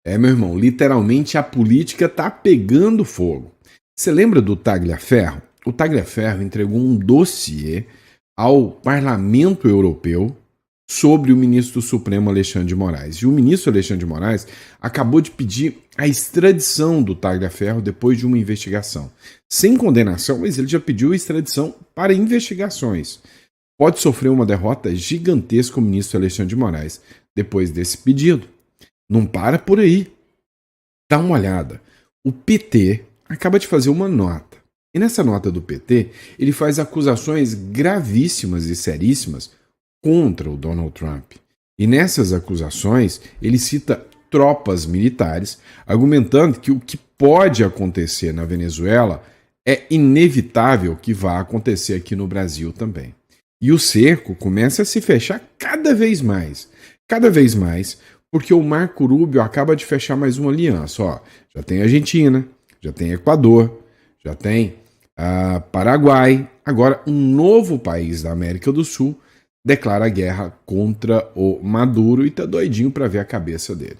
É, meu irmão, literalmente a política tá pegando fogo. Você lembra do Tagliaferro? O Tagliaferro entregou um dossiê ao Parlamento Europeu sobre o ministro do Supremo Alexandre de Moraes. E o ministro Alexandre de Moraes acabou de pedir a extradição do Tagliaferro depois de uma investigação. Sem condenação, mas ele já pediu a extradição para investigações. Pode sofrer uma derrota gigantesca o ministro Alexandre de Moraes depois desse pedido. Não para por aí. Dá uma olhada. O PT acaba de fazer uma nota. E nessa nota do PT, ele faz acusações gravíssimas e seríssimas contra o Donald Trump. E nessas acusações, ele cita tropas militares, argumentando que o que pode acontecer na Venezuela é inevitável que vá acontecer aqui no Brasil também. E o cerco começa a se fechar cada vez mais, porque o Marco Rubio acaba de fechar mais uma aliança. Ó, já tem Argentina, já tem Equador, já tem Paraguai. Agora, um novo país da América do Sul declara guerra contra o Maduro e está doidinho para ver a cabeça dele.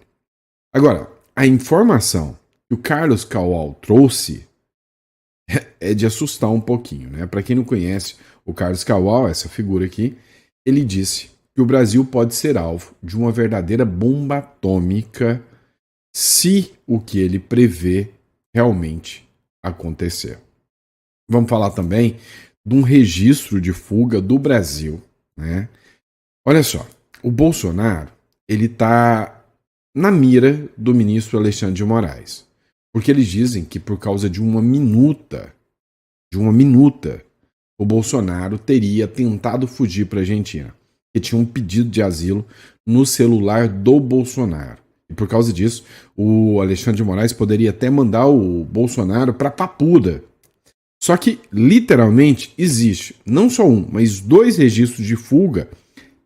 Agora, a informação que o Carlos Kawal trouxe é de assustar um pouquinho, né? Para quem não conhece o Carlos Kawal, essa figura aqui, ele disse que o Brasil pode ser alvo de uma verdadeira bomba atômica se o que ele prevê realmente acontecer. Vamos falar também de um registro de fuga do Brasil, né? Olha só, o Bolsonaro, ele está na mira do ministro Alexandre de Moraes, porque eles dizem que por causa de uma minuta, o Bolsonaro teria tentado fugir para a Argentina, que tinha um pedido de asilo no celular do Bolsonaro. E por causa disso, o Alexandre de Moraes poderia até mandar o Bolsonaro para Papuda. Só que, literalmente, existe não só um, mas 2 registros de fuga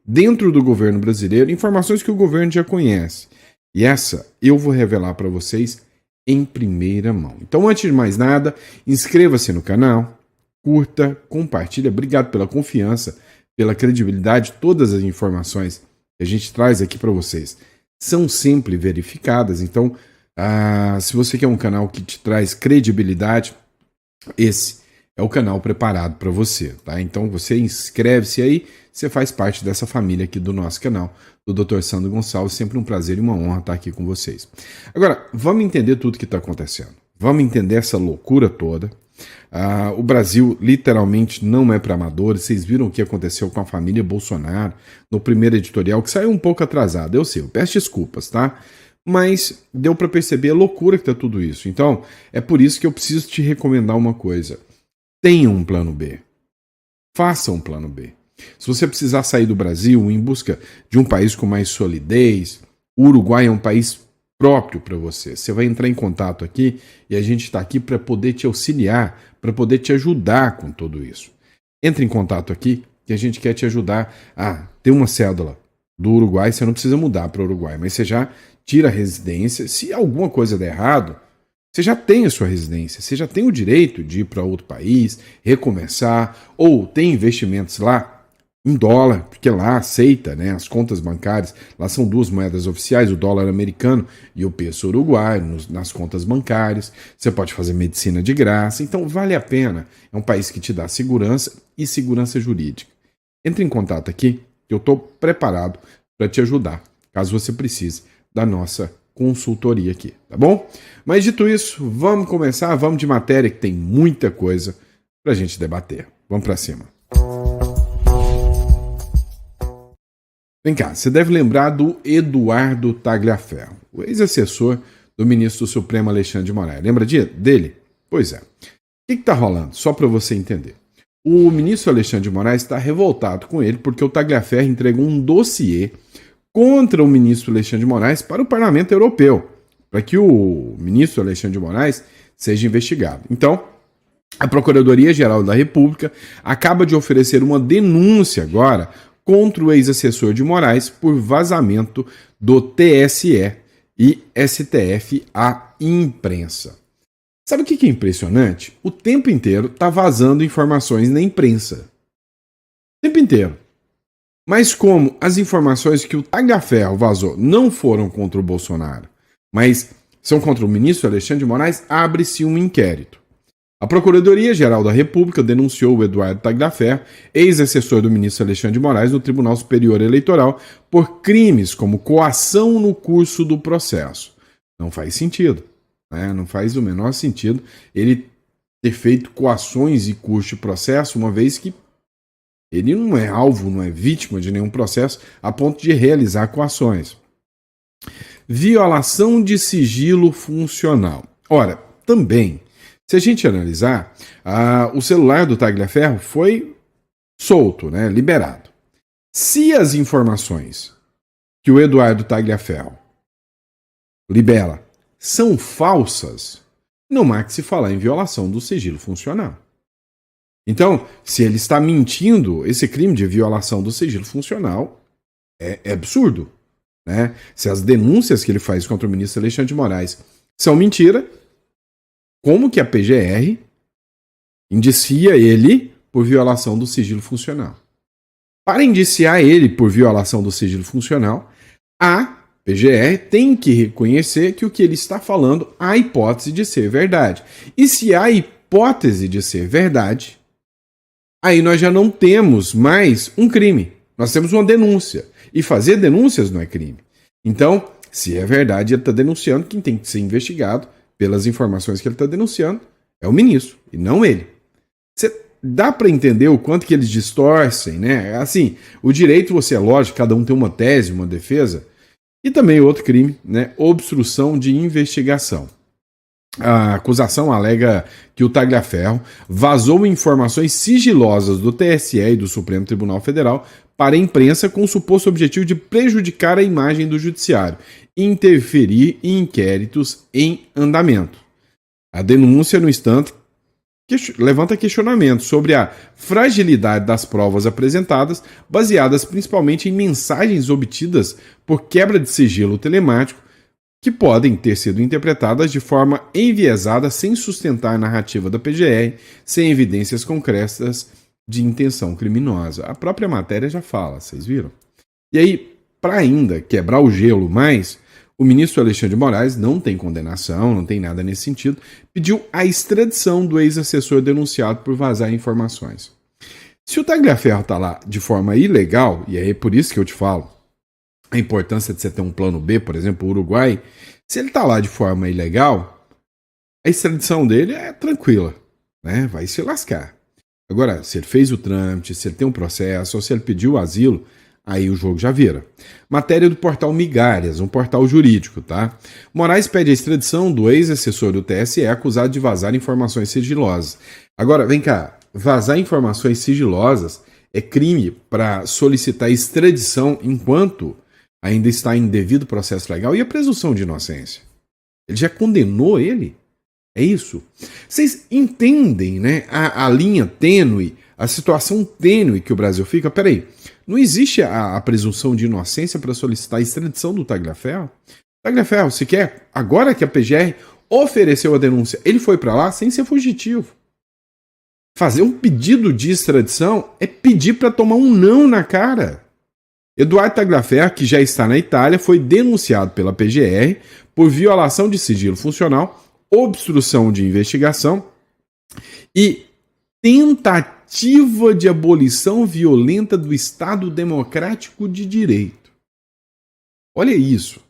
dentro do governo brasileiro, informações que o governo já conhece. E essa eu vou revelar para vocês em primeira mão. Então, antes de mais nada, inscreva-se no canal, curta, compartilha. Obrigado pela confiança, pela credibilidade. Todas as informações que a gente traz aqui para vocês são sempre verificadas. Então, se você quer um canal que te traz credibilidade, esse é o canal preparado para você, tá? Então você inscreve-se aí, você faz parte dessa família aqui do nosso canal, do Dr. Sandro Gonçalves. Sempre um prazer e uma honra estar aqui com vocês. Agora, vamos entender tudo que está acontecendo. Vamos entender essa loucura toda. O Brasil literalmente não é para amadores. Vocês viram o que aconteceu com a família Bolsonaro no primeiro editorial, que saiu um pouco atrasado. Eu sei, eu peço desculpas, tá? Mas deu para perceber a loucura que tá tudo isso. Então, é por isso que eu preciso te recomendar uma coisa. Tenha um plano B. Faça um plano B. Se você precisar sair do Brasil em busca de um país com mais solidez, o Uruguai é um país próprio para você. Você vai entrar em contato aqui e a gente está aqui para poder te auxiliar, para poder te ajudar com tudo isso. Entre em contato aqui que a gente quer te ajudar a ter uma cédula do Uruguai. Você não precisa mudar para o Uruguai, mas você já tira a residência. Se alguma coisa der errado, você já tem a sua residência, você já tem o direito de ir para outro país, recomeçar, ou tem investimentos lá em dólar, porque lá aceita, né, as contas bancárias. Lá são 2 moedas oficiais, o dólar americano e o peso uruguaio, nas contas bancárias. Você pode fazer medicina de graça, então vale a pena. É um país que te dá segurança e segurança jurídica. Entre em contato aqui, que eu estou preparado para te ajudar, caso você precise da nossa consultoria aqui, tá bom? Mas dito isso, vamos começar, vamos de matéria que tem muita coisa para a gente debater. Vamos para cima. Vem cá, você deve lembrar do Eduardo Tagliaferro, o ex-assessor do ministro do Supremo Alexandre de Moraes. Lembra dele? Pois é. O que está rolando? Só para você entender. O ministro Alexandre de Moraes está revoltado com ele porque o Tagliaferro entregou um dossiê contra o ministro Alexandre de Moraes para o Parlamento Europeu, para que o ministro Alexandre de Moraes seja investigado. Então, a Procuradoria-Geral da República acaba de oferecer uma denúncia agora contra o ex-assessor de Moraes por vazamento do TSE e STF à imprensa. Sabe o que é impressionante? O tempo inteiro está vazando informações na imprensa. O tempo inteiro. Mas como as informações que o Tagliaferro vazou não foram contra o Bolsonaro, mas são contra o ministro Alexandre de Moraes, abre-se um inquérito. A Procuradoria-Geral da República denunciou o Eduardo Tagliaferro, ex-assessor do ministro Alexandre de Moraes, no Tribunal Superior Eleitoral por crimes como coação no curso do processo. Não faz sentido, né? Não faz o menor sentido ele ter feito coações e curso de processo, uma vez que ele não é alvo, não é vítima de nenhum processo a ponto de realizar coações. Violação de sigilo funcional. Ora, também, se a gente analisar, o celular do Tagliaferro foi solto, né, liberado. Se as informações que o Eduardo Tagliaferro libera são falsas, não há que se falar em violação do sigilo funcional. Então, se ele está mentindo, esse crime de violação do sigilo funcional é absurdo, né? Se as denúncias que ele faz contra o ministro Alexandre de Moraes são mentira, como que a PGR indicia ele por violação do sigilo funcional? Para indiciar ele por violação do sigilo funcional, a PGR tem que reconhecer que o que ele está falando há hipótese de ser verdade. E se há hipótese de ser verdade, aí nós já não temos mais um crime. Nós temos uma denúncia. E fazer denúncias não é crime. Então, se é verdade, ele está denunciando, quem tem que ser investigado pelas informações que ele está denunciando é o ministro, e não ele. Dá para entender o quanto que eles distorcem, né? Assim, o direito, você é lógico, cada um tem uma tese, uma defesa, e também outro crime, né? Obstrução de investigação. A acusação alega que o Tagliaferro vazou informações sigilosas do TSE e do Supremo Tribunal Federal para a imprensa com o suposto objetivo de prejudicar a imagem do judiciário e interferir em inquéritos em andamento. A denúncia, no entanto, levanta questionamentos sobre a fragilidade das provas apresentadas, baseadas principalmente em mensagens obtidas por quebra de sigilo telemático, que podem ter sido interpretadas de forma enviesada sem sustentar a narrativa da PGR, sem evidências concretas de intenção criminosa. A própria matéria já fala, vocês viram? E aí, para ainda quebrar o gelo mais, o ministro Alexandre de Moraes não tem condenação, não tem nada nesse sentido, pediu a extradição do ex-assessor denunciado por vazar informações. Se o Tagliaferro está lá de forma ilegal, e é por isso que eu te falo, a importância de você ter um plano B, por exemplo, o Uruguai, se ele está lá de forma ilegal, a extradição dele é tranquila, né? Vai se lascar. Agora, se ele fez o trâmite, se ele tem um processo, ou se ele pediu asilo, aí o jogo já vira. Matéria do portal Migalhas, um portal jurídico, tá? Moraes pede a extradição do ex-assessor do TSE acusado de vazar informações sigilosas. Agora, vem cá, vazar informações sigilosas é crime para solicitar extradição enquanto ainda está em devido processo legal, e a presunção de inocência? Ele já condenou ele? É isso? Vocês entendem, né, a linha tênue, a situação tênue que o Brasil fica? Peraí, não existe a presunção de inocência para solicitar a extradição do Tagliaferro? Tagliaferro, se quer, agora que a PGR ofereceu a denúncia, ele foi para lá sem ser fugitivo. Fazer um pedido de extradição é pedir para tomar um não na cara. Eduardo Tagliaferro, que já está na Itália, foi denunciado pela PGR por violação de sigilo funcional, obstrução de investigação e tentativa de abolição violenta do Estado Democrático de Direito. Olha isso,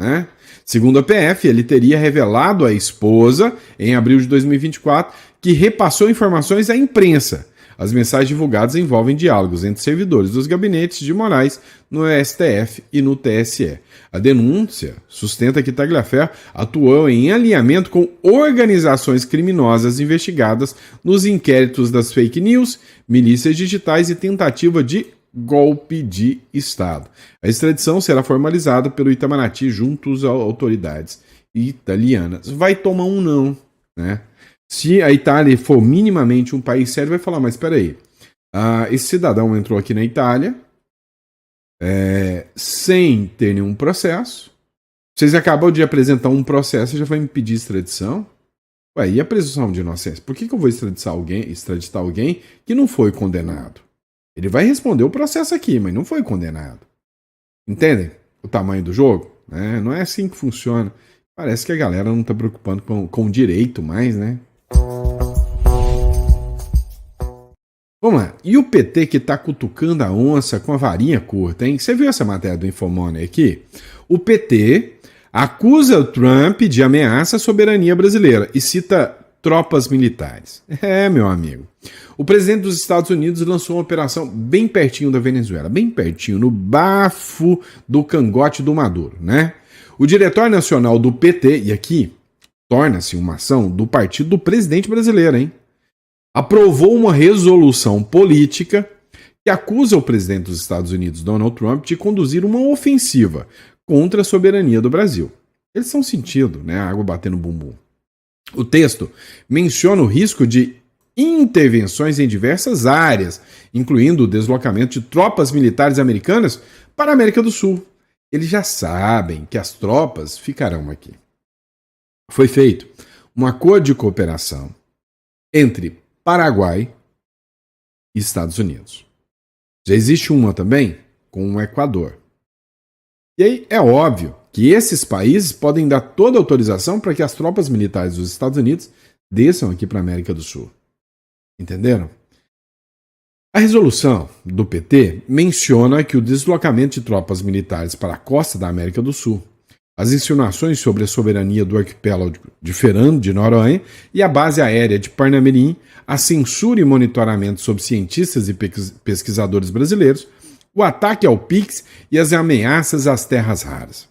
né? Segundo a PF, ele teria revelado à esposa, em abril de 2024, que repassou informações à imprensa. As mensagens divulgadas envolvem diálogos entre servidores dos gabinetes de Moraes no STF e no TSE. A denúncia sustenta que Tagliaferro atuou em alinhamento com organizações criminosas investigadas nos inquéritos das fake news, milícias digitais e tentativa de golpe de Estado. A extradição será formalizada pelo Itamaraty junto às autoridades italianas. Vai tomar um não, né? Se a Itália for minimamente um país sério, vai falar, mas espera aí, esse cidadão entrou aqui na Itália sem ter nenhum processo, vocês acabam de apresentar um processo e já vai me pedir extradição? Ué, e a presunção de inocência? Por que eu vou extraditar alguém que não foi condenado? Ele vai responder o processo aqui, mas não foi condenado. Entendem o tamanho do jogo? Não é assim que funciona. Parece que a galera não tá preocupando com o direito mais, né? Vamos lá. E o PT que tá cutucando a onça com a varinha curta, hein? Você viu essa matéria do Infomoney aqui? O PT acusa o Trump de ameaça à soberania brasileira e cita tropas militares. É, meu amigo. O presidente dos Estados Unidos lançou uma operação bem pertinho da Venezuela, bem pertinho, no bafo do cangote do Maduro, né? O diretor nacional do PT, e aqui torna-se uma ação do partido do presidente brasileiro, hein? Aprovou uma resolução política que acusa o presidente dos Estados Unidos, Donald Trump, de conduzir uma ofensiva contra a soberania do Brasil. Eles estão sentindo, né, a água batendo no bumbum. O texto menciona o risco de intervenções em diversas áreas, incluindo o deslocamento de tropas militares americanas para a América do Sul. Eles já sabem que as tropas ficarão aqui. Foi feito um acordo de cooperação entre Paraguai e Estados Unidos. Já existe uma também com o Equador. E aí é óbvio que esses países podem dar toda a autorização para que as tropas militares dos Estados Unidos desçam aqui para a América do Sul. Entenderam? A resolução do PT menciona que o deslocamento de tropas militares para a costa da América do Sul, as insinuações sobre a soberania do arquipélago de Fernando de Noronha e a base aérea de Parnamirim, a censura e monitoramento sobre cientistas e pesquisadores brasileiros, o ataque ao PIX e as ameaças às terras raras.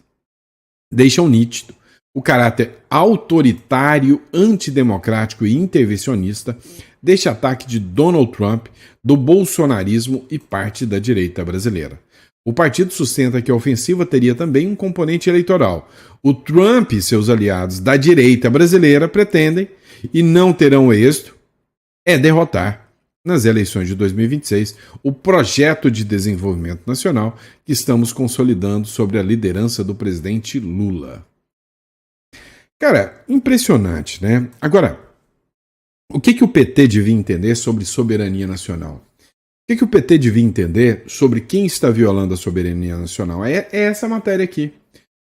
Deixam nítido o caráter autoritário, antidemocrático e intervencionista deste ataque de Donald Trump, do bolsonarismo e parte da direita brasileira. O partido sustenta que a ofensiva teria também um componente eleitoral. O Trump e seus aliados da direita brasileira pretendem, e não terão êxito, derrotar, nas eleições de 2026, o projeto de desenvolvimento nacional que estamos consolidando sob a liderança do presidente Lula. Cara, impressionante, né? Agora, o que o PT devia entender sobre soberania nacional? O que o PT devia entender sobre quem está violando a soberania nacional? É essa matéria aqui.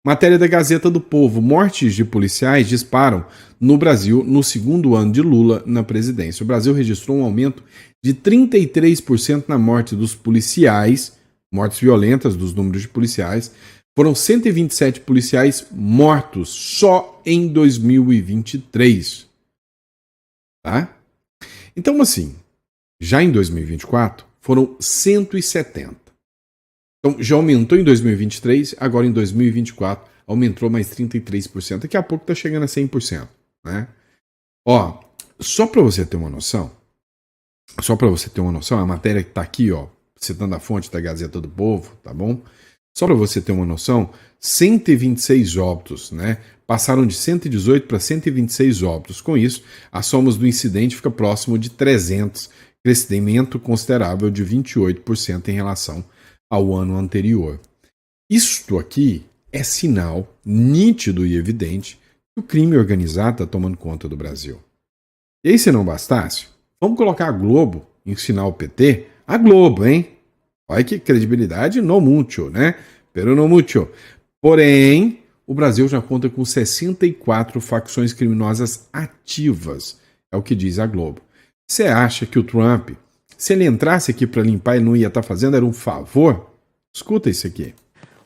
Matéria da Gazeta do Povo. Mortes de policiais disparam no Brasil no segundo ano de Lula na presidência. O Brasil registrou um aumento de 33% na morte dos policiais, mortes violentas dos números de policiais. Foram 127 policiais mortos só em 2023. Tá? Então, assim, já em 2024, foram 170. Então, já aumentou em 2023, agora em 2024 aumentou mais 33%. Daqui a pouco está chegando a 100%. Né? Ó, só para você ter uma noção, a matéria que está aqui, ó, citando a fonte da Gazeta do Povo, tá bom? Só para você ter uma noção, 126 óbitos, né? Passaram de 118 para 126 óbitos. Com isso, a soma do incidente fica próximo de 300, crescimento considerável de 28% em relação ao ano anterior. Isto aqui é sinal nítido e evidente que o crime organizado está tomando conta do Brasil. E aí, se não bastasse, vamos colocar a Globo ensinar o PT? A Globo, hein? Olha que credibilidade no mucho, né? Pero no mucho. Porém, o Brasil já conta com 64 facções criminosas ativas, é o que diz a Globo. Você acha que o Trump, se ele entrasse aqui para limpar, ele não ia estar fazendo? Era um favor? Escuta isso aqui.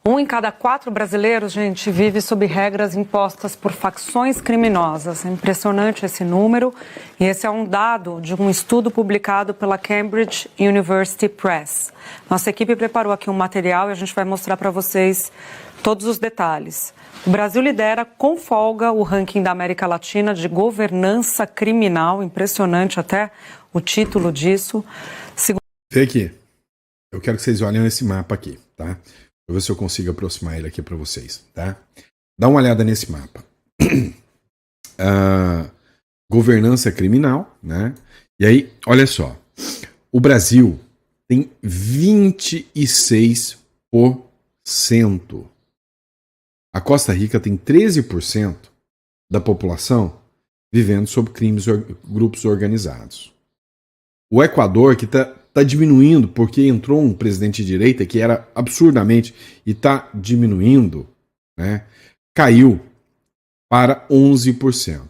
1 em cada 4 brasileiros, gente, vive sob regras impostas por facções criminosas. É impressionante esse número. E esse é um dado de um estudo publicado pela Cambridge University Press. Nossa equipe preparou aqui um material e a gente vai mostrar para vocês todos os detalhes. O Brasil lidera com folga o ranking da América Latina de governança criminal. Impressionante até o título disso. Vê aqui. Eu quero que vocês olhem esse mapa aqui, tá? Vou ver se eu consigo aproximar ele aqui para vocês, tá? Dá uma olhada nesse mapa. Governança criminal, né? E aí, olha só. O Brasil tem 26%. A Costa Rica tem 13% da população vivendo sob grupos organizados. O Equador, que está diminuindo porque entrou um presidente de direita que era absurdamente e está diminuindo, né? Caiu para 11%.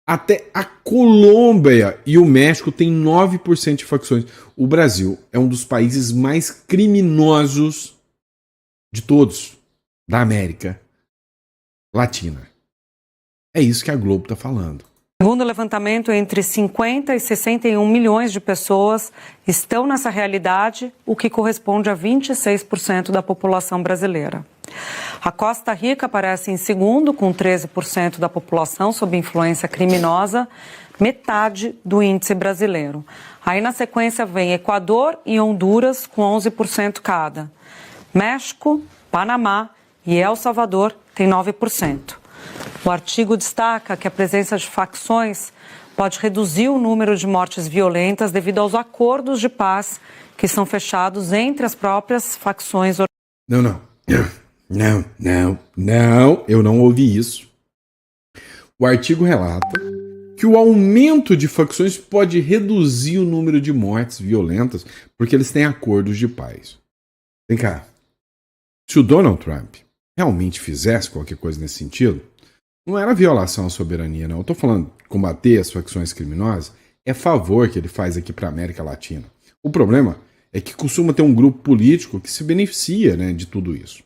Até a Colômbia e o México têm 9% de facções. O Brasil é um dos países mais criminosos de todos da América Latina. É isso que a Globo está falando. Segundo o levantamento, entre 50 e 61 milhões de pessoas estão nessa realidade, o que corresponde a 26% da população brasileira. A Costa Rica aparece em segundo, com 13% da população sob influência criminosa, metade do índice brasileiro. Aí, na sequência, vem Equador e Honduras, com 11% cada. México, Panamá e El Salvador têm 9%. O artigo destaca que a presença de facções pode reduzir o número de mortes violentas devido aos acordos de paz que são fechados entre as próprias facções. Não, eu não ouvi isso. O artigo relata que o aumento de facções pode reduzir o número de mortes violentas porque eles têm acordos de paz. Vem cá. Se o Donald Trump realmente fizesse qualquer coisa nesse sentido, não era violação à soberania, não. Eu estou falando de combater as facções criminosas, é favor que ele faz aqui para a América Latina. O problema é que costuma ter um grupo político que se beneficia, né, de tudo isso.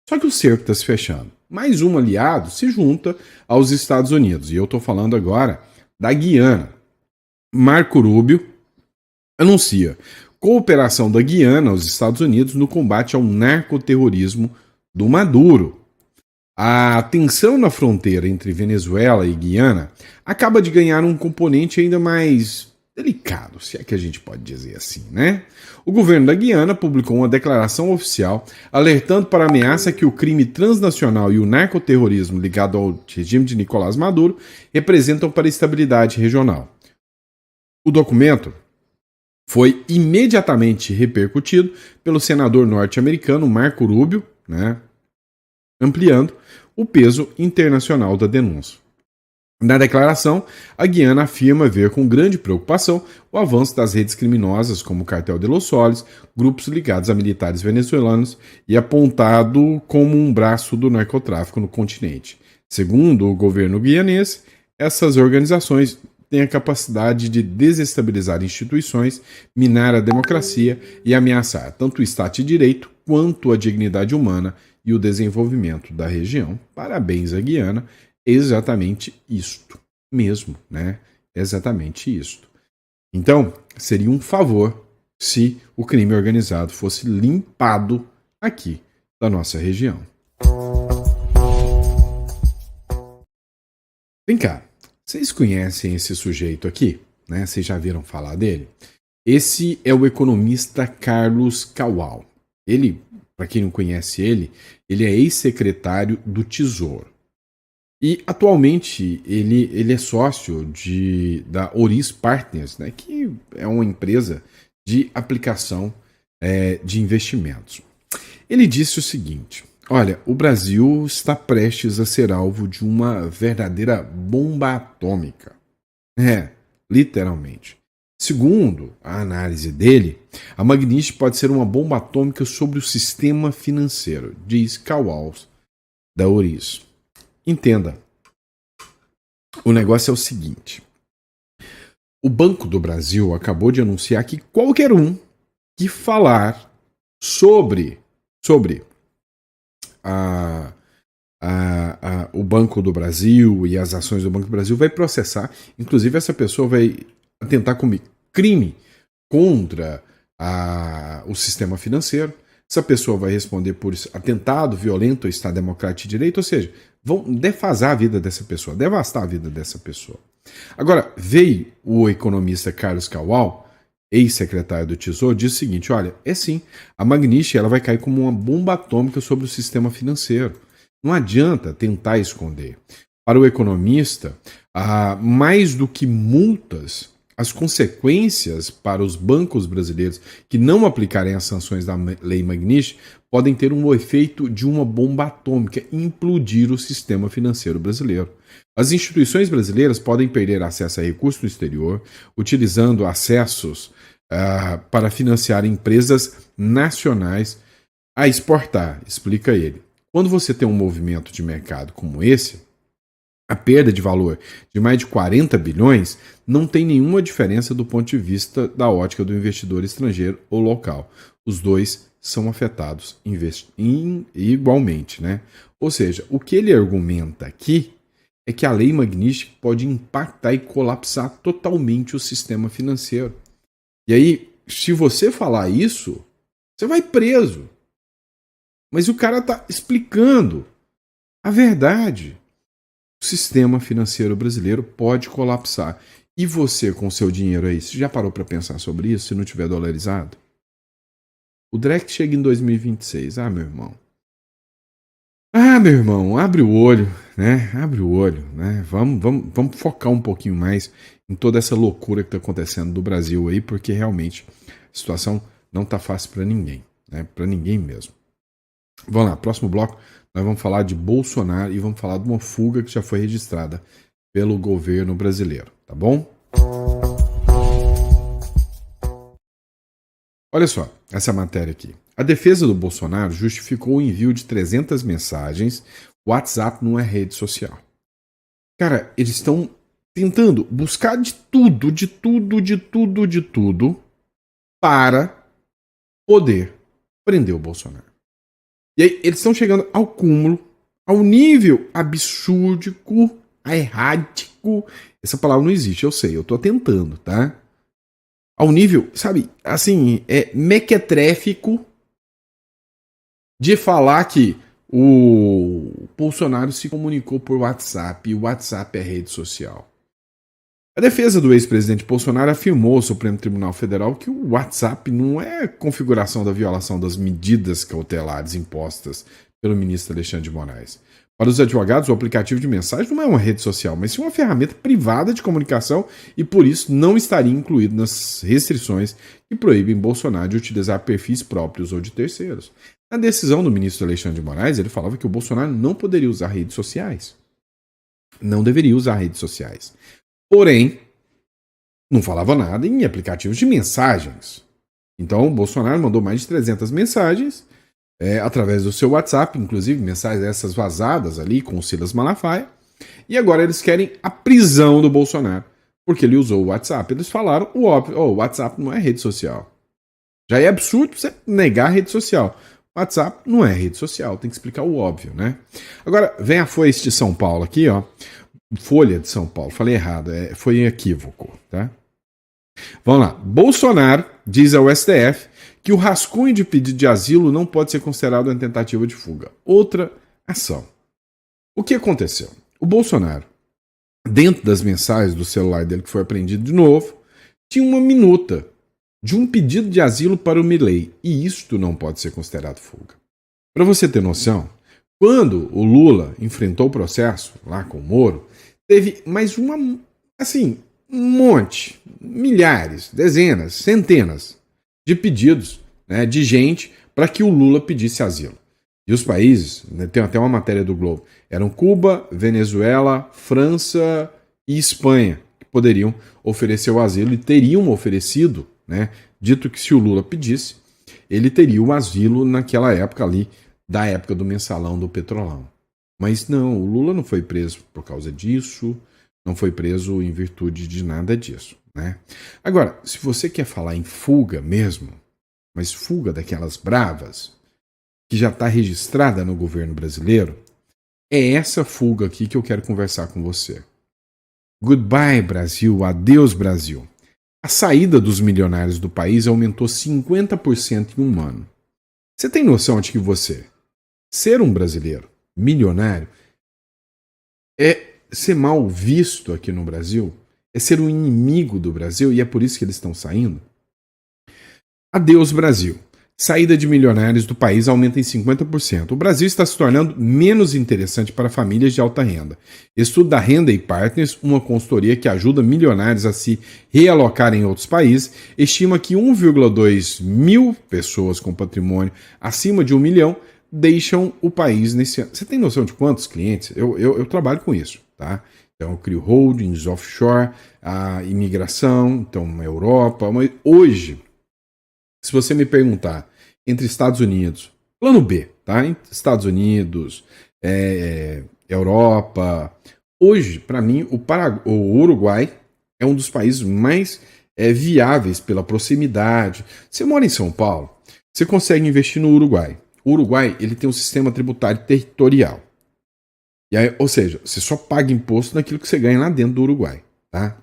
Só que o cerco está se fechando. Mais um aliado se junta aos Estados Unidos. E eu estou falando agora da Guiana. Marco Rubio anuncia cooperação da Guiana aos Estados Unidos no combate ao narcoterrorismo do Maduro. A tensão na fronteira entre Venezuela e Guiana acaba de ganhar um componente ainda mais delicado, se é que a gente pode dizer assim, né? O governo da Guiana publicou uma declaração oficial alertando para a ameaça que o crime transnacional e o narcoterrorismo ligado ao regime de Nicolás Maduro representam para a estabilidade regional. O documento foi imediatamente repercutido pelo senador norte-americano Marco Rubio, né, ampliando o peso internacional da denúncia. Na declaração, a Guiana afirma ver com grande preocupação o avanço das redes criminosas como o Cartel de Los Soles, grupos ligados a militares venezuelanos e apontado como um braço do narcotráfico no continente. Segundo o governo guianês, essas organizações têm a capacidade de desestabilizar instituições, minar a democracia e ameaçar tanto o Estado de Direito quanto a dignidade humana e o desenvolvimento da região. Parabéns à Guiana. Exatamente isto mesmo, né? Exatamente isto. Então, seria um favor se o crime organizado fosse limpado aqui da nossa região. Vem cá, vocês conhecem esse sujeito aqui, né? Vocês já viram falar dele? Esse é o economista Carlos Kawal. Ele, para quem não conhece ele é ex-secretário do Tesouro. E atualmente ele é sócio da Oris Partners, né, que é uma empresa de aplicação de investimentos. Ele disse o seguinte: olha, o Brasil está prestes a ser alvo de uma verdadeira bomba atômica. Literalmente. Segundo a análise dele, a Magnite pode ser uma bomba atômica sobre o sistema financeiro, diz Kawal da Oris. Entenda, o negócio é o seguinte: o Banco do Brasil acabou de anunciar que qualquer um que falar sobre o Banco do Brasil e as ações do Banco do Brasil vai processar. Inclusive, essa pessoa vai tentar cometer crime contra o sistema financeiro. Essa pessoa vai responder por atentado violento ao Estado Democrático de Direito, ou seja, vão defasar a vida dessa pessoa, devastar a vida dessa pessoa. Agora, veio o economista Carlos Kawal, ex-secretário do Tesouro, diz o seguinte: olha, sim, a Magnite ela vai cair como uma bomba atômica sobre o sistema financeiro. Não adianta tentar esconder. Para o economista, mais do que multas, as consequências para os bancos brasileiros que não aplicarem as sanções da Lei Magnitsky podem ter um efeito de uma bomba atômica e implodir o sistema financeiro brasileiro. As instituições brasileiras podem perder acesso a recursos no exterior, utilizando acessos para financiar empresas nacionais a exportar, explica ele. Quando você tem um movimento de mercado como esse, a perda de valor de mais de 40 bilhões não tem nenhuma diferença do ponto de vista da ótica do investidor estrangeiro ou local. Os dois são afetados igualmente, né? Ou seja, o que ele argumenta aqui é que a lei Magnitsky pode impactar e colapsar totalmente o sistema financeiro. E aí, se você falar isso, você vai preso. Mas o cara está explicando a verdade. O sistema financeiro brasileiro pode colapsar. E você, com o seu dinheiro aí, você já parou para pensar sobre isso, se não tiver dolarizado? O Drex chega em 2026. Ah, meu irmão. Abre o olho, né? Abre o olho, né? Vamos focar um pouquinho mais em toda essa loucura que está acontecendo no Brasil aí, porque realmente a situação não está fácil para ninguém, né? Para ninguém mesmo. Vamos lá, próximo bloco, nós vamos falar de Bolsonaro e vamos falar de uma fuga que já foi registrada pelo governo brasileiro, tá bom? Olha só, essa matéria aqui. A defesa do Bolsonaro justificou o envio de 300 mensagens. O WhatsApp não é rede social. Cara, eles estão tentando buscar de tudo para poder prender o Bolsonaro. E aí eles estão chegando ao cúmulo, ao nível absurdico, errático. Essa palavra não existe, eu sei, eu tô tentando, tá? Ao nível, sabe, assim, mequetréfico de falar que o Bolsonaro se comunicou por WhatsApp e o WhatsApp é rede social. A defesa do ex-presidente Bolsonaro afirmou ao Supremo Tribunal Federal que o WhatsApp não é configuração da violação das medidas cautelares impostas pelo ministro Alexandre de Moraes. Para os advogados, o aplicativo de mensagem não é uma rede social, mas sim uma ferramenta privada de comunicação e, por isso, não estaria incluído nas restrições que proíbem Bolsonaro de utilizar perfis próprios ou de terceiros. Na decisão do ministro Alexandre de Moraes, ele falava que o Bolsonaro não poderia usar redes sociais. Não deveria usar redes sociais. Porém, não falava nada em aplicativos de mensagens. Então, o Bolsonaro mandou mais de 300 mensagens através do seu WhatsApp, inclusive mensagens essas vazadas ali com o Silas Malafaia. E agora eles querem a prisão do Bolsonaro, porque ele usou o WhatsApp. Eles falaram o óbvio, o WhatsApp não é rede social. Já é absurdo você negar a rede social. O WhatsApp não é rede social, tem que explicar o óbvio, né? Agora, vem a Folha de São Paulo aqui, ó. Folha de São Paulo, falei errado, foi equívoco, tá? Vamos lá. Bolsonaro diz ao STF que o rascunho de pedido de asilo não pode ser considerado uma tentativa de fuga. Outra ação. O que aconteceu? O Bolsonaro, dentro das mensagens do celular dele que foi apreendido de novo, tinha uma minuta de um pedido de asilo para o Milei. E isto não pode ser considerado fuga. Para você ter noção, quando o Lula enfrentou o processo lá com o Moro, teve mais um monte, milhares, dezenas, centenas de pedidos, né, de gente para que o Lula pedisse asilo. E os países, né, tem até uma matéria do Globo, eram Cuba, Venezuela, França e Espanha, que poderiam oferecer o asilo e teriam oferecido, né, dito que se o Lula pedisse, ele teria o asilo naquela época ali, da época do mensalão do Petrolão. Mas não, o Lula não foi preso por causa disso, não foi preso em virtude de nada disso, né? Agora, se você quer falar em fuga mesmo, mas fuga daquelas bravas, que já está registrada no governo brasileiro, é essa fuga aqui que eu quero conversar com você. Goodbye, Brasil, adeus, Brasil. A saída dos milionários do país aumentou 50% em um ano. Você tem noção de que você, ser um brasileiro milionário, é ser mal visto aqui no Brasil, é ser um inimigo do Brasil e é por isso que eles estão saindo? Adeus, Brasil. Saída de milionários do país aumenta em 50%. O Brasil está se tornando menos interessante para famílias de alta renda. Estudo da Renda e Partners, uma consultoria que ajuda milionários a se realocarem em outros países, estima que 1,2 mil pessoas com patrimônio acima de 1 milhão deixam o país nesse ano. Você tem noção de quantos clientes? Eu trabalho com isso, tá? Então eu crio holdings, offshore, a imigração, então a Europa. Mas hoje, se você me perguntar entre Estados Unidos, plano B, tá? Estados Unidos, Europa, Hoje, para mim, o Uruguai é um dos países mais viáveis pela proximidade. Você mora em São Paulo, você consegue investir no Uruguai. O Uruguai ele tem um sistema tributário territorial. E aí, ou seja, você só paga imposto naquilo que você ganha lá dentro do Uruguai. Tá?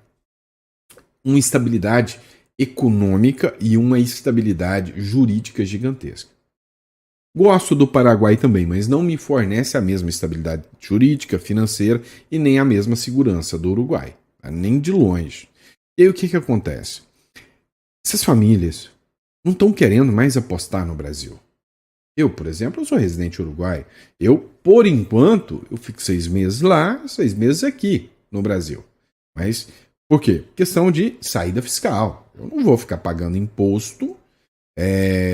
Uma estabilidade econômica e uma estabilidade jurídica gigantesca. Gosto do Paraguai também, mas não me fornece a mesma estabilidade jurídica, financeira e nem a mesma segurança do Uruguai. Tá? Nem de longe. E aí o que acontece? Essas famílias não estão querendo mais apostar no Brasil. Eu, por exemplo, eu sou residente uruguai. Eu, por enquanto, eu fico 6 meses lá, 6 meses aqui no Brasil. Mas por quê? Questão de saída fiscal. Eu não vou ficar pagando imposto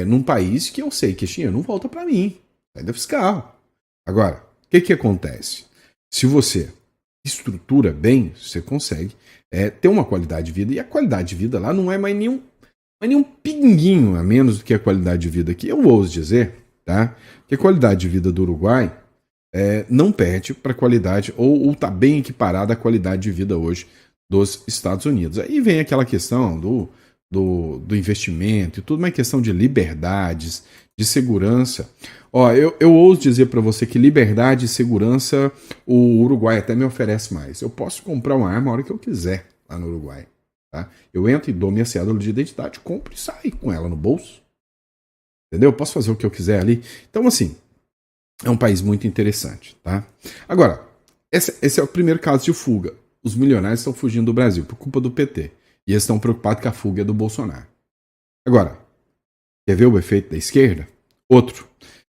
num país que eu sei que esse dinheiro não volta para mim. Saída fiscal. Agora, o que acontece? Se você estrutura bem, você consegue ter uma qualidade de vida. E a qualidade de vida lá não é mais nenhum pinguinho a menos do que a qualidade de vida aqui. Eu ouso dizer, tá, que a qualidade de vida do Uruguai não perde para a qualidade, ou está bem equiparada à qualidade de vida hoje dos Estados Unidos. Aí vem aquela questão do investimento e tudo, uma questão de liberdades, de segurança. Ó, eu ouso dizer para você que liberdade e segurança o Uruguai até me oferece mais. Eu posso comprar uma arma a hora que eu quiser lá no Uruguai. Tá? Eu entro e dou minha cédula de identidade, compro e saio com ela no bolso. Entendeu? Eu posso fazer o que eu quiser ali. Então, assim, é um país muito interessante. Tá? Agora, esse é o primeiro caso de fuga. Os milionários estão fugindo do Brasil por culpa do PT. E eles estão preocupados que a fuga é do Bolsonaro. Agora, quer ver o efeito da esquerda? Outro.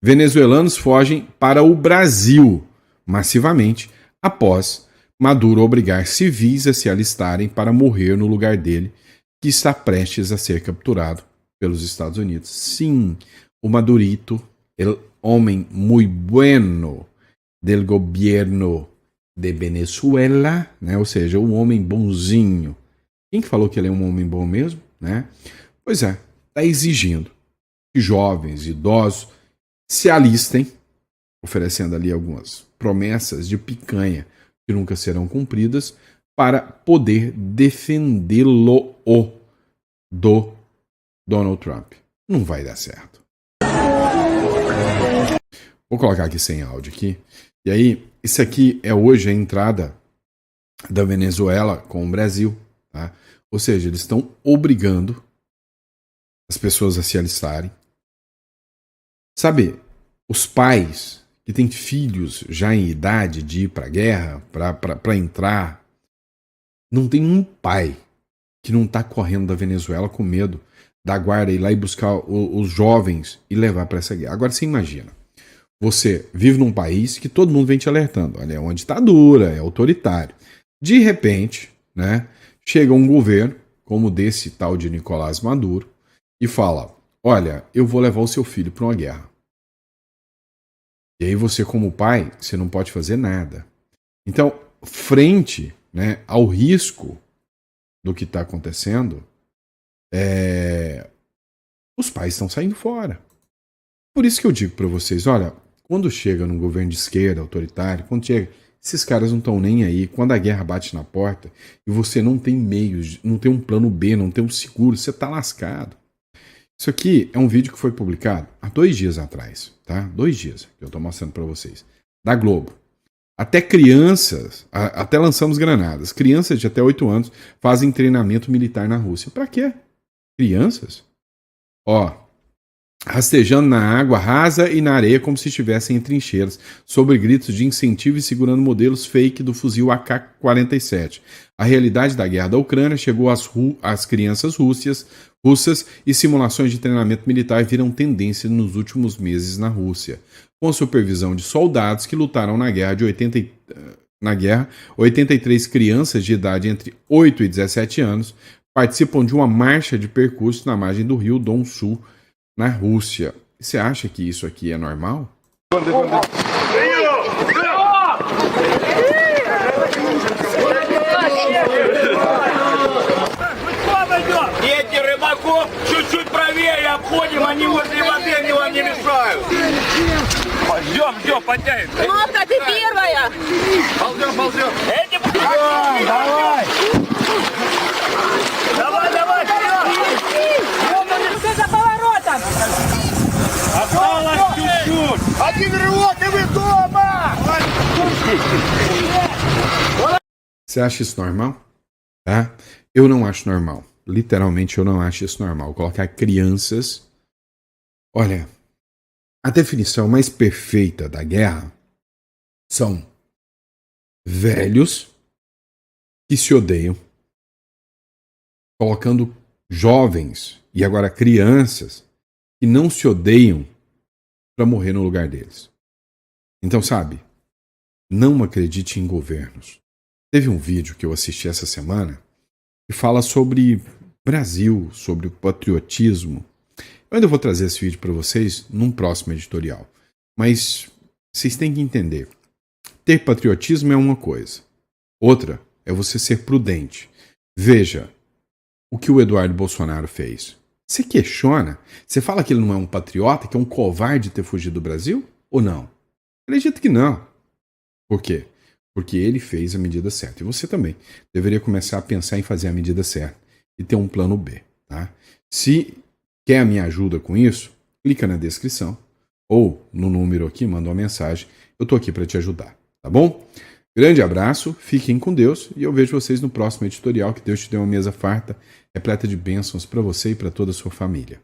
Venezuelanos fogem para o Brasil massivamente após Maduro obrigar civis a se alistarem para morrer no lugar dele, que está prestes a ser capturado pelos Estados Unidos. Sim, o Madurito, el homem muy bueno del gobierno de Venezuela, né? Ou seja, um homem bonzinho. Quem que falou que ele é um homem bom mesmo? Né? Pois é, está exigindo que jovens, idosos se alistem, oferecendo ali algumas promessas de picanha que nunca serão cumpridas, para poder defendê-lo do Donald Trump. Não vai dar certo. Vou colocar aqui sem áudio aqui. E aí, isso aqui é hoje a entrada da Venezuela com o Brasil. Tá? Ou seja, eles estão obrigando as pessoas a se alistarem. Sabe, os pais que têm filhos já em idade de ir para a guerra, para entrar, não tem um pai que não está correndo da Venezuela com medo da guarda ir lá e buscar os jovens e levar para essa guerra. Agora você imagina, você vive num país que todo mundo vem te alertando, olha, é uma ditadura, é autoritário. De repente, né, chega um governo, como desse tal de Nicolás Maduro, e fala, olha, eu vou levar o seu filho para uma guerra. E aí você, como pai, você não pode fazer nada. Então, frente, né, ao risco do que está acontecendo, os pais estão saindo fora. Por isso que eu digo para vocês, olha, quando chega num governo de esquerda, autoritário, quando chega, esses caras não estão nem aí. Quando a guerra bate na porta e você não tem meios, não tem um plano B, não tem um seguro, você está lascado. Isso aqui é um vídeo que foi publicado há 2 dias atrás, tá? 2 dias que eu estou mostrando para vocês. Da Globo. Até crianças, até lançamos granadas. Crianças de até 8 anos fazem treinamento militar na Rússia. Para quê? Crianças? Ó, rastejando na água rasa e na areia como se estivessem em trincheiras, sob gritos de incentivo e segurando modelos fake do fuzil AK-47. A realidade da guerra da Ucrânia chegou às crianças russas e simulações de treinamento militar viram tendência nos últimos meses na Rússia. Com supervisão de soldados que lutaram na guerra, 83 crianças de idade entre 8 e 17 anos participam de uma marcha de percurso na margem do rio Don-Su, na Rússia. Você acha que isso aqui é normal? Дети рыбаков чуть-чуть правее обходим, они возле воды, они вам не мешают. Ждем, подтягивай. Кнопка, ты первая! Ползем. Эти... Давай. Давай, вперед. Ты за поворотом! Осталось чуть-чуть. Один рывок, и вы дома. Você acha isso normal? Tá? Eu não acho normal. Literalmente, eu não acho isso normal. Colocar crianças... Olha, a definição mais perfeita da guerra são velhos que se odeiam, colocando jovens e agora crianças que não se odeiam para morrer no lugar deles. Então, sabe, não acredite em governos. Teve um vídeo que eu assisti essa semana que fala sobre Brasil, sobre o patriotismo. Eu ainda vou trazer esse vídeo para vocês num próximo editorial. Mas vocês têm que entender. Ter patriotismo é uma coisa. Outra é você ser prudente. Veja o que o Eduardo Bolsonaro fez. Você questiona? Você fala que ele não é um patriota, que é um covarde ter fugido do Brasil? Ou não? Acredito que não. Por quê? Porque ele fez a medida certa. E você também deveria começar a pensar em fazer a medida certa e ter um plano B. Tá? Se quer a minha ajuda com isso, clica na descrição ou no número aqui, manda uma mensagem. Eu estou aqui para te ajudar, tá bom? Grande abraço, fiquem com Deus e eu vejo vocês no próximo editorial. Que Deus te dê uma mesa farta, repleta de bênçãos para você e para toda a sua família.